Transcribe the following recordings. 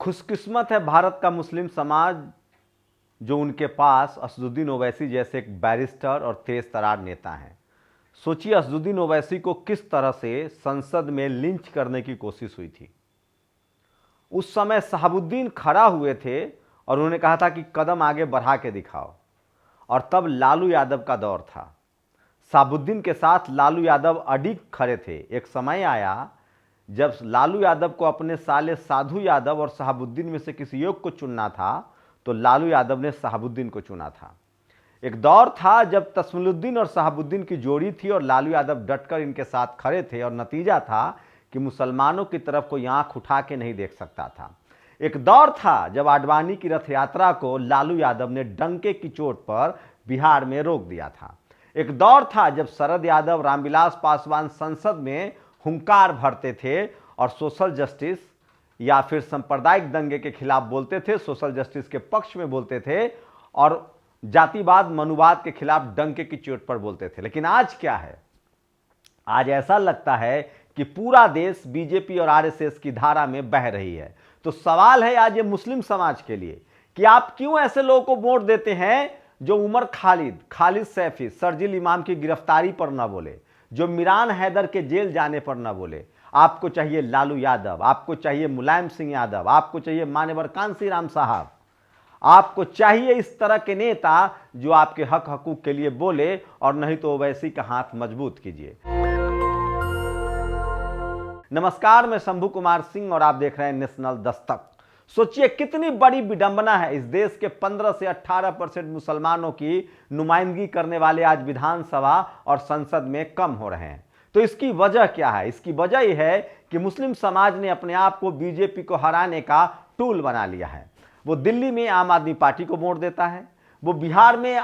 खुशकिस्मत है भारत का मुस्लिम समाज जो उनके पास असदुद्दीन ओवैसी जैसे एक बैरिस्टर और तेज तरार नेता हैं। सोचिए असदुद्दीन ओवैसी को किस तरह से संसद में लिंच करने की कोशिश हुई थी। उस समय शहाबुद्दीन खड़ा हुए थे और उन्होंने कहा था कि कदम आगे बढ़ा के दिखाओ, और तब लालू यादव का दौर था। शहाबुद्दीन के साथ लालू यादव अडिग खड़े थे। एक समय आया जब लालू यादव को अपने साले साधु यादव और शहाबुद्दीन में से किसी एक को चुनना था तो लालू यादव ने शहाबुद्दीन को चुना था। एक दौर था जब तस्मीलुद्दीन और शहाबुद्दीन की जोड़ी थी और लालू यादव डटकर इनके साथ खड़े थे, और नतीजा था कि मुसलमानों की तरफ कोई आंख उठा के नहीं देख सकता था। एक दौर था जब आडवाणी की रथ यात्रा को लालू यादव ने डंके की चोट पर बिहार में रोक दिया था। एक दौर था जब शरद यादव, रामविलास पासवान संसद में हुंकार भरते थे और सोशल जस्टिस या फिर सांप्रदायिक दंगे के खिलाफ बोलते थे, सोशल जस्टिस के पक्ष में बोलते थे और जातिवाद मनुवाद के खिलाफ डंके की चोट पर बोलते थे। लेकिन आज क्या है? आज ऐसा लगता है कि पूरा देश बीजेपी और आरएसएस की धारा में बह रही है। तो सवाल है आज ये मुस्लिम समाज के लिए कि आप क्यों ऐसे लोगों को वोट देते हैं जो उमर खालिद सैफी, शर्जील इमाम की गिरफ्तारी पर न बोले, जो मिरान हैदर के जेल जाने पर न बोले। आपको चाहिए लालू यादव, आपको चाहिए मुलायम सिंह यादव, आपको चाहिए मान्यवर कांसी राम साहब, आपको चाहिए इस तरह के नेता जो आपके हक हकूक के लिए बोले, और नहीं तो ओवैसी का हाथ मजबूत कीजिए। नमस्कार, मैं शंभू कुमार सिंह और आप देख रहे हैं नेशनल दस्तक। सोचिए कितनी बड़ी विडंबना है, इस देश के 15 से 18% मुसलमानों की नुमाइंदगी करने वाले आज विधानसभा और संसद में कम हो रहे हैं। तो इसकी वजह क्या है? इसकी वजह यह है कि मुस्लिम समाज ने अपने आप को बीजेपी को हराने का टूल बना लिया है। वो दिल्ली में आम आदमी पार्टी को वोट देता है, वो बिहार में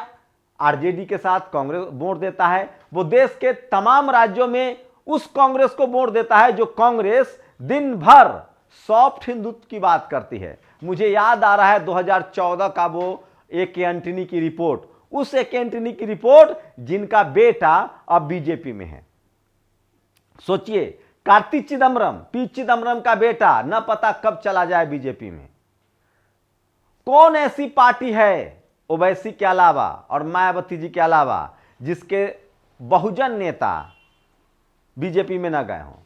आरजेडी के साथ कांग्रेस वोट देता है, वो देश के तमाम राज्यों में उस कांग्रेस को वोट देता है जो कांग्रेस दिन भर सॉफ्ट हिंदुत्व की बात करती है। मुझे याद आ रहा है 2014 का वो ए.के. एंटनी की रिपोर्ट, उस ए.के. एंटनी की रिपोर्ट जिनका बेटा अब बीजेपी में है। सोचिए कार्ति चिदम्बरम, पी चिदम्बरम का बेटा न पता कब चला जाए बीजेपी में। कौन ऐसी पार्टी है ओवैसी के अलावा और मायावती जी के अलावा जिसके बहुजन नेता बीजेपी में न गए हों?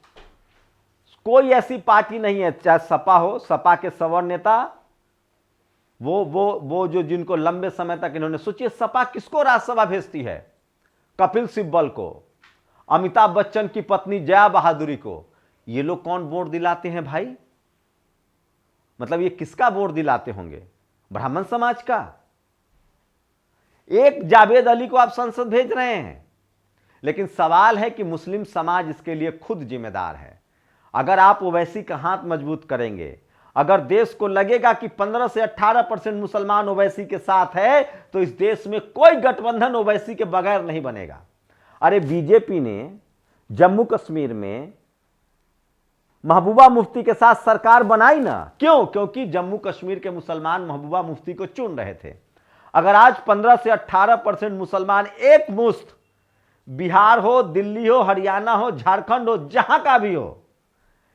कोई ऐसी पार्टी नहीं है, चाहे सपा हो, सपा के सवर नेता वो जो जिनको लंबे समय तक इन्होंने, सोचिए सपा किसको राज्यसभा भेजती है? कपिल सिब्बल को, अमिताभ बच्चन की पत्नी जया बहादुरी को। ये लोग कौन वोट दिलाते हैं भाई? मतलब ये किसका वोट दिलाते होंगे? ब्राह्मण समाज का। एक जावेद अली को आप संसद भेज रहे हैं, लेकिन सवाल है कि मुस्लिम समाज इसके लिए खुद जिम्मेदार है। अगर आप ओवैसी का हाथ मजबूत करेंगे, अगर देश को लगेगा कि 15 से 18% मुसलमान ओवैसी के साथ है, तो इस देश में कोई गठबंधन ओवैसी के बगैर नहीं बनेगा। अरे बीजेपी ने जम्मू कश्मीर में महबूबा मुफ्ती के साथ सरकार बनाई ना, क्यों? क्योंकि जम्मू कश्मीर के मुसलमान महबूबा मुफ्ती को चुन रहे थे। अगर आज 15 से 18% मुसलमान एक मुश्त बिहार हो, दिल्ली हो, हरियाणा हो, झारखंड हो, जहां का भी हो,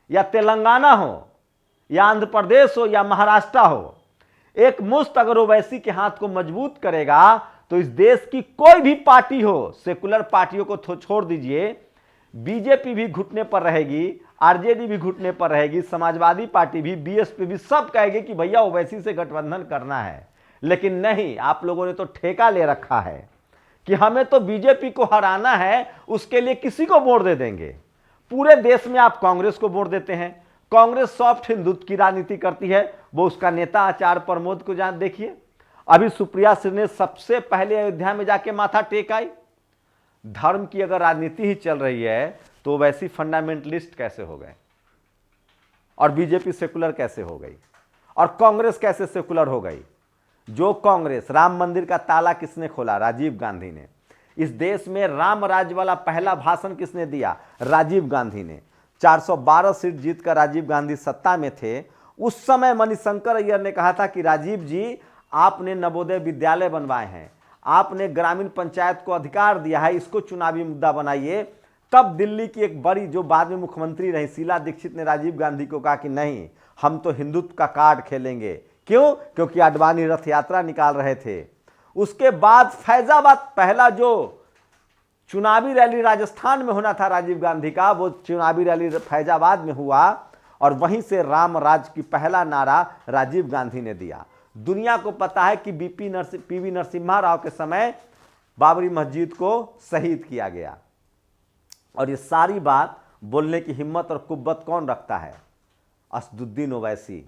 या तेलंगाना हो, या आंध्र प्रदेश हो, या महाराष्ट्र हो, एक मुश्त अगर ओवैसी के हाथ को मजबूत करेगा तो इस देश की कोई भी पार्टी हो, सेकुलर पार्टियों को छोड़ दीजिए, बीजेपी भी घुटने पर रहेगी, आरजेडी भी घुटने पर रहेगी, समाजवादी पार्टी भी, बीएसपी भी, सब कहेंगे कि भैया ओवैसी से गठबंधन करना है। लेकिन नहीं, आप लोगों ने तो ठेका ले रखा है कि हमें तो बीजेपी को हराना है, उसके लिए किसी को वोट दे देंगे। पूरे देश में आप कांग्रेस को वोट देते हैं। कांग्रेस सॉफ्ट हिंदुत्व की राजनीति करती है, वो उसका नेता आचार्य प्रमोद को जान देखिए। अभी सुप्रिया सिंह ने सबसे पहले अयोध्या में जाके माथा टेक आई। धर्म की अगर राजनीति ही चल रही है तो वैसी फंडामेंटलिस्ट कैसे हो गए, और बीजेपी सेकुलर कैसे हो गई, और कांग्रेस कैसे सेकुलर हो गई? जो कांग्रेस, राम मंदिर का ताला किसने खोला? राजीव गांधी ने। इस देश में राम राज्य वाला पहला भाषण किसने दिया? राजीव गांधी ने। 412 सीट जीतकर राजीव गांधी सत्ता में थे। उस समय मणिशंकर अय्यर ने कहा था कि राजीव जी, आपने नवोदय विद्यालय बनवाए हैं, आपने ग्रामीण पंचायत को अधिकार दिया है, इसको चुनावी मुद्दा बनाइए, तब दिल्ली की एक बड़ी, जो बाद में मुख्यमंत्री रही, शीला दीक्षित ने राजीव गांधी को कहा कि नहीं, हम तो हिंदुत्व का कार्ड खेलेंगे। क्यों? क्योंकि आडवाणी रथ यात्रा निकाल रहे थे। उसके बाद फैजाबाद, पहला जो चुनावी रैली राजस्थान में होना था राजीव गांधी का, वो चुनावी रैली फैजाबाद में हुआ और वहीं से राम राज की पहला नारा राजीव गांधी ने दिया। दुनिया को पता है कि पीवी नरसिम्हा राव के समय बाबरी मस्जिद को शहीद किया गया। और ये सारी बात बोलने की हिम्मत और कुव्वत कौन रखता है? असदुद्दीन ओवैसी।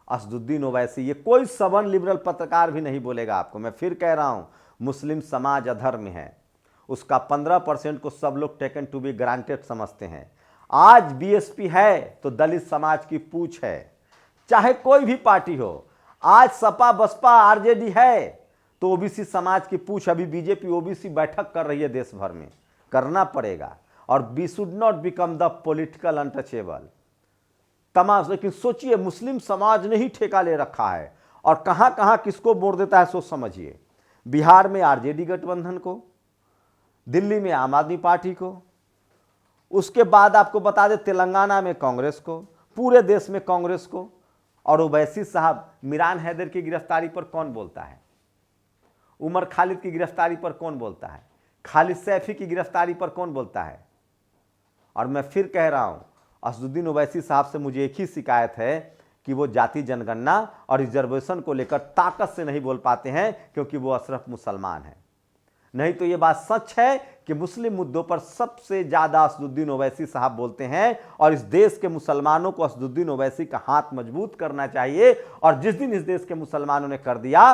असदुद्दीन ओवैसी, ये कोई सवन लिबरल पत्रकार भी नहीं बोलेगा आपको। मैं फिर कह रहा हूं, मुस्लिम समाज अधर्म है, उसका 15% को सब लोग टेकन टू बी ग्रांटेड समझते हैं। आज बीएसपी है तो दलित समाज की पूछ है, चाहे कोई भी पार्टी हो। आज सपा बसपा आरजेडी है तो ओबीसी समाज की पूछ। अभी बीजेपी ओबीसी बैठक कर रही है देश भर में, करना पड़ेगा। और we should not become the political untouchable तमाम। लेकिन सोचिए, मुस्लिम समाज ने ही ठेका ले रखा है और कहां कहां किसको वोट देता है, सोच समझिए। बिहार में आरजेडी गठबंधन को, दिल्ली में आम आदमी पार्टी को, उसके बाद आपको बता दें तेलंगाना में कांग्रेस को, पूरे देश में कांग्रेस को। और ओवैसी साहब, मिरान हैदर की गिरफ्तारी पर कौन बोलता है? उमर खालिद की गिरफ्तारी पर कौन बोलता है? खालिद सैफी की गिरफ्तारी पर कौन बोलता है? और मैं फिर कह रहा हूं, असदुद्दीन ओवैसी साहब से मुझे एक ही शिकायत है कि वो जाति जनगणना और रिजर्वेशन को लेकर ताकत से नहीं बोल पाते हैं, क्योंकि वो अशरफ मुसलमान हैं। नहीं तो ये बात सच है कि मुस्लिम मुद्दों पर सबसे ज्यादा असदुद्दीन ओवैसी साहब बोलते हैं। और इस देश के मुसलमानों को असदुद्दीन ओवैसी का हाथ मजबूत करना चाहिए। और जिस दिन इस देश के मुसलमानों ने कर दिया,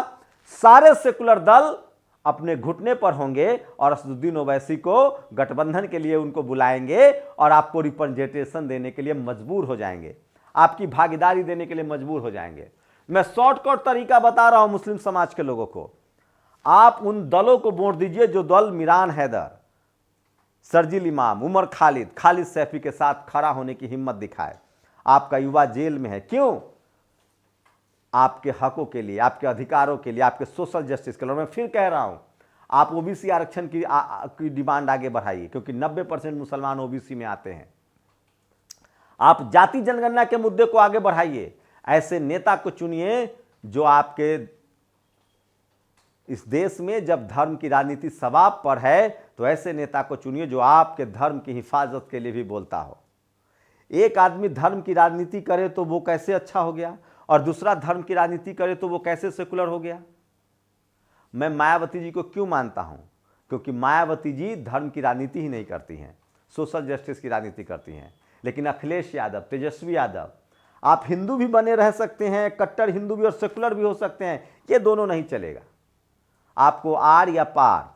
सारे सेकुलर दल अपने घुटने पर होंगे और असदुद्दीन ओवैसी को गठबंधन के लिए उनको बुलाएंगे और आपको रिप्रेजेंटेशन देने के लिए मजबूर हो जाएंगे, आपकी भागीदारी देने के लिए मजबूर हो जाएंगे। मैं शॉर्टकट तरीका बता रहा हूं मुस्लिम समाज के लोगों को। आप उन दलों को वोट दीजिए जो दल मिरान हैदर, शर्जील इमाम, उमर खालिद, खालिद सैफी के साथ खड़ा होने की हिम्मत दिखाए। आपका युवा जेल में है, क्यों? आपके हकों के लिए, आपके अधिकारों के लिए, आपके सोशल जस्टिस के लिए। मैं फिर कह रहा हूं, आप ओबीसी आरक्षण की डिमांड आगे बढ़ाइए, क्योंकि 90% मुसलमान ओबीसी में आते हैं। आप जाति जनगणना के मुद्दे को आगे बढ़ाइए। ऐसे नेता को चुनिए जो आपके इस देश में, जब धर्म की राजनीति सवाब पर है, तो ऐसे नेता को चुनिए जो आपके धर्म की हिफाजत के लिए भी बोलता हो। एक आदमी धर्म की राजनीति करे तो वो कैसे अच्छा हो गया, और दूसरा धर्म की राजनीति करे तो वो कैसे सेकुलर हो गया? मैं मायावती जी को क्यों मानता हूं? क्योंकि मायावती जी धर्म की राजनीति ही नहीं करती हैं, सोशल जस्टिस की राजनीति करती हैं। लेकिन अखिलेश यादव, तेजस्वी यादव, आप हिंदू भी बने रह सकते हैं, कट्टर हिंदू भी और सेकुलर भी हो सकते हैं, ये दोनों नहीं चलेगा। आपको आर या पार,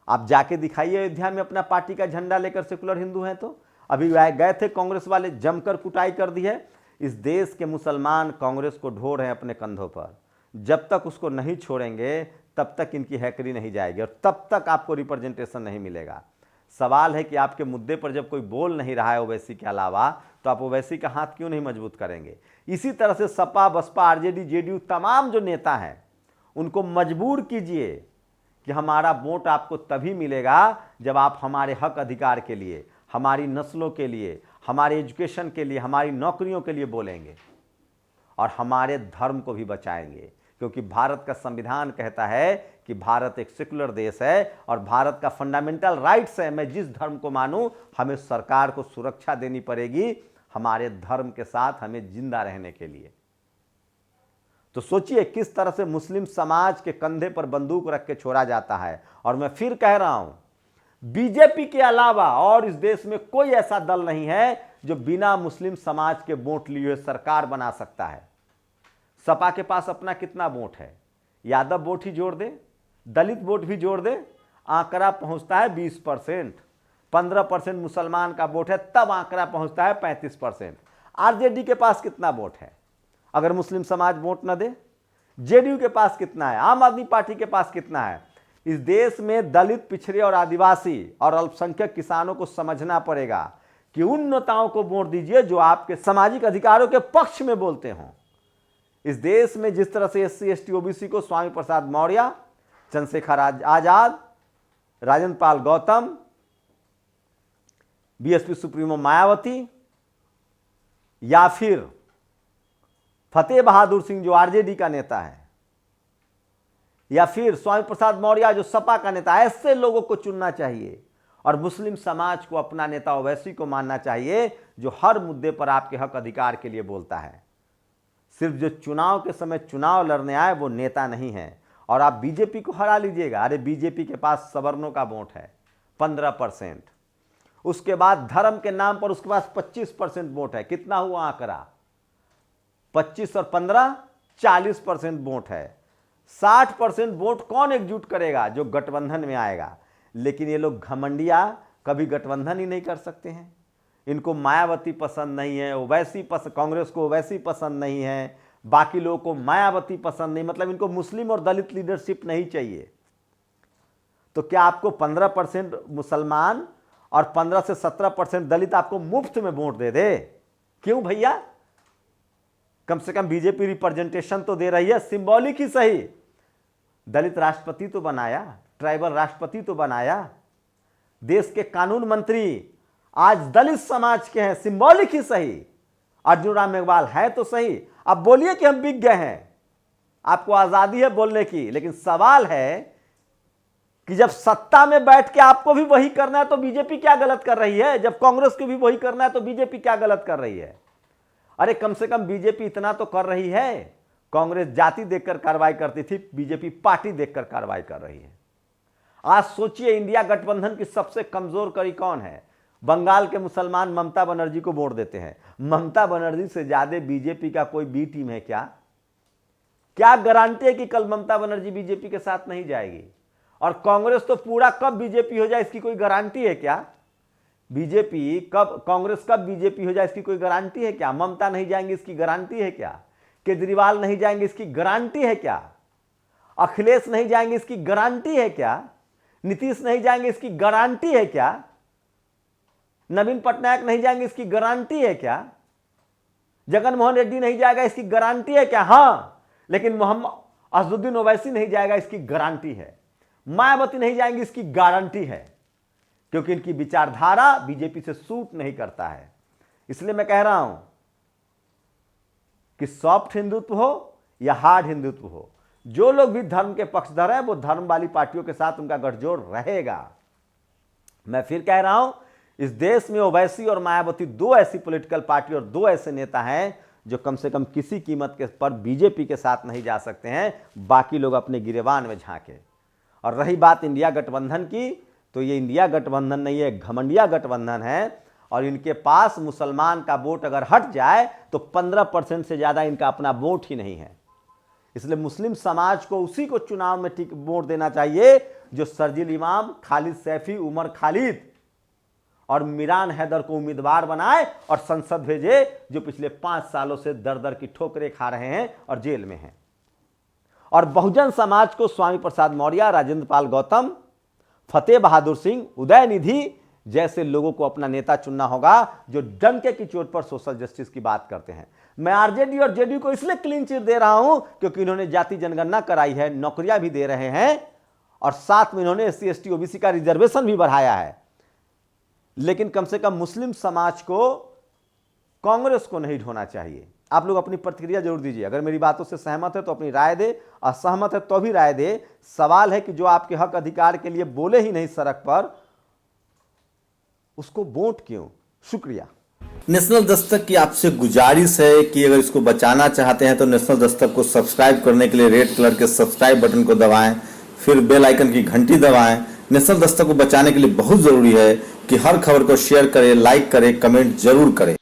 आप जाके दिखाइए अयोध्या में अपना पार्टी का झंडा लेकर सेकुलर हिंदू हैं तो। अभी गए थे कांग्रेस वाले, जमकर कुटाई कर दी है। इस देश के मुसलमान कांग्रेस को ढो रहे हैं अपने कंधों पर। जब तक उसको नहीं छोड़ेंगे तब तक इनकी हैकरी नहीं जाएगी और तब तक आपको रिप्रेजेंटेशन नहीं मिलेगा। सवाल है कि आपके मुद्दे पर जब कोई बोल नहीं रहा है ओवैसी के अलावा, तो आप ओवैसी का हाथ क्यों नहीं मजबूत करेंगे? इसी तरह से सपा बसपा आरजेडी जेडीयू तमाम जो नेता हैं, उनको मजबूर कीजिए कि हमारा वोट आपको तभी मिलेगा जब आप हमारे हक अधिकार के लिए, हमारी नस्लों के लिए, हमारे एजुकेशन के लिए, हमारी नौकरियों के लिए बोलेंगे और हमारे धर्म को भी बचाएंगे। क्योंकि भारत का संविधान कहता है कि भारत एक सेकुलर देश है और भारत का फंडामेंटल राइट्स है, मैं जिस धर्म को मानूं, हमें सरकार को सुरक्षा देनी पड़ेगी हमारे धर्म के साथ हमें जिंदा रहने के लिए। तो सोचिए किस तरह से मुस्लिम समाज के कंधे पर बंदूक रख के छोड़ा जाता है। और मैं फिर कह रहा हूं, बीजेपी के अलावा और इस देश में कोई ऐसा दल नहीं है जो बिना मुस्लिम समाज के वोट लिए सरकार बना सकता है। सपा के पास अपना कितना वोट है? यादव वोट ही जोड़ दे, दलित वोट भी जोड़ दे, आंकड़ा पहुंचता है 20%। 15% मुसलमान का वोट है, तब आंकड़ा पहुंचता है 35%। आरजेडी के पास कितना वोट है अगर मुस्लिम समाज वोट न दे? जेडीयू के पास कितना है? आम आदमी पार्टी के पास कितना है? इस देश में दलित, पिछड़े और आदिवासी और अल्पसंख्यक किसानों को समझना पड़ेगा कि उन नेताओं को वोट दीजिए जो आपके सामाजिक अधिकारों के पक्ष में बोलते हों। इस देश में जिस तरह से एससी एसटी ओबीसी को स्वामी प्रसाद मौर्य, चंद्रशेखर आजाद, राजेंद्र पाल गौतम, बीएसपी सुप्रीमो मायावती या फिर फतेह बहादुर सिंह जो आरजेडी का नेता है, या फिर स्वामी प्रसाद मौर्य जो सपा का नेता है, ऐसे लोगों को चुनना चाहिए और मुस्लिम समाज को अपना नेता ओवैसी को मानना चाहिए जो हर मुद्दे पर आपके हक अधिकार के लिए बोलता है। सिर्फ जो चुनाव के समय चुनाव लड़ने आए वो नेता नहीं है। और आप बीजेपी को हरा लीजिएगा, अरे बीजेपी के पास सवर्णों का वोट है 15%, उसके बाद धर्म के नाम पर उसके पास 25% वोट है। कितना हुआ आंकड़ा? 25 और 15 40% वोट है। 60% वोट कौन एकजुट करेगा? जो गठबंधन में आएगा। लेकिन ये लोग घमंडिया कभी गठबंधन ही नहीं कर सकते हैं। इनको मायावती पसंद नहीं है, ओवैसी पसंद, कांग्रेस को ओवैसी पसंद नहीं है, बाकी लोगों को मायावती पसंद नहीं, मतलब इनको मुस्लिम और दलित लीडरशिप नहीं चाहिए। तो क्या आपको 15% मुसलमान और 15 से 17% दलित आपको मुफ्त में वोट दे दे? क्यों भैया? कम से कम बीजेपी रिप्रेजेंटेशन तो दे रही है, सिंबॉलिक ही सही। दलित राष्ट्रपति तो बनाया, ट्राइबल राष्ट्रपति तो बनाया, देश के कानून मंत्री आज दलित समाज के हैं, सिंबॉलिक ही सही। अर्जुन राम मेघवाल है तो सही। अब बोलिए कि हम बिक गए हैं, आपको आजादी है बोलने की, लेकिन सवाल है कि जब सत्ता में बैठ के आपको भी वही करना है तो बीजेपी क्या गलत कर रही है? जब कांग्रेस को भी वही करना है तो बीजेपी क्या गलत कर रही है? अरे कम से कम बीजेपी इतना तो कर रही है, कांग्रेस जाति देखकर कार्रवाई करती थी, बीजेपी पार्टी देखकर कार्रवाई कर रही है। आज सोचिए इंडिया गठबंधन की सबसे कमजोर कड़ी कौन है? बंगाल के मुसलमान ममता बनर्जी को वोट देते हैं। ममता बनर्जी से ज्यादा बीजेपी का कोई बी टीम है क्या? क्या गारंटी है कि कल ममता बनर्जी बीजेपी के साथ नहीं जाएगी? और कांग्रेस तो पूरा कब बीजेपी हो जाए इसकी कोई गारंटी है क्या? बीजेपी कब, कांग्रेस कब बीजेपी हो जाए इसकी कोई गारंटी है क्या? ममता नहीं जाएंगे इसकी गारंटी है क्या? केजरीवाल नहीं जाएंगे इसकी गारंटी है क्या? अखिलेश नहीं जाएंगे इसकी गारंटी है क्या? नीतीश नहीं जाएंगे इसकी गारंटी है क्या? नवीन पटनायक नहीं जाएंगे इसकी गारंटी है क्या? जगन मोहन रेड्डी नहीं जाएगा इसकी गारंटी है क्या? हां, लेकिन मोहम्मद असदुद्दीन ओवैसी नहीं जाएगा इसकी गारंटी है। मायावती नहीं जाएंगी इसकी गारंटी है, क्योंकि इनकी विचारधारा बीजेपी से सूट नहीं करता है। इसलिए मैं कह रहा हूं कि सॉफ्ट हिंदुत्व हो या हार्ड हिंदुत्व हो, जो लोग भी धर्म के पक्षधर हैं वो धर्म वाली पार्टियों के साथ उनका गठजोड़ रहेगा। मैं फिर कह रहा हूं, इस देश में ओवैसी और मायावती दो ऐसी पॉलिटिकल पार्टी और दो ऐसे नेता हैं जो कम से कम किसी कीमत के पर बीजेपी के साथ नहीं जा सकते हैं। बाकी लोग अपने गिरेबान में झांके। और रही बात इंडिया गठबंधन की, तो ये इंडिया गठबंधन नहीं है, घमंडिया गठबंधन है। और इनके पास मुसलमान का वोट अगर हट जाए तो 15% से ज्यादा इनका अपना वोट ही नहीं है। इसलिए मुस्लिम समाज को उसी को चुनाव में वोट देना चाहिए जो शर्जील इमाम, खालिद सैफी, उमर खालिद और मिरान हैदर को उम्मीदवार बनाए और संसद भेजे, जो पिछले 5 सालों से दर दर की ठोकरें खा रहे हैं और जेल में हैं। और बहुजन समाज को स्वामी प्रसाद मौर्य, राजेंद्र पाल गौतम, फतेह बहादुर सिंह, उदयनिधि जैसे लोगों को अपना नेता चुनना होगा जो डंके की चोट पर सोशल जस्टिस की बात करते हैं। मैं आरजेडी और जेडीयू को इसलिए क्लीन चिट दे रहा हूं क्योंकि इन्होंने जाति जनगणना कराई है, नौकरियां भी दे रहे हैं और साथ में इन्होंने SC ST OBC का रिजर्वेशन भी बढ़ाया है। लेकिन कम से कम मुस्लिम समाज को, कांग्रेस को नहीं ढोना चाहिए। आप लोग अपनी प्रतिक्रिया जरूर दीजिए। अगर मेरी बातों से सहमत है तो अपनी राय दे, असहमत है तो भी राय दे। सवाल है कि जो आपके हक अधिकार के लिए बोले ही नहीं सड़क पर, उसको वोट क्यों? शुक्रिया। नेशनल दस्तक की आपसे गुजारिश है कि अगर इसको बचाना चाहते हैं तो नेशनल दस्तक को सब्सक्राइब करने के लिए रेड कलर के सब्सक्राइब बटन को दबाएं, फिर बेल आइकन की घंटी दबाएं। नेशनल दस्तक को बचाने के लिए बहुत जरूरी है कि हर खबर को शेयर करें, लाइक करें, कमेंट जरूर करें।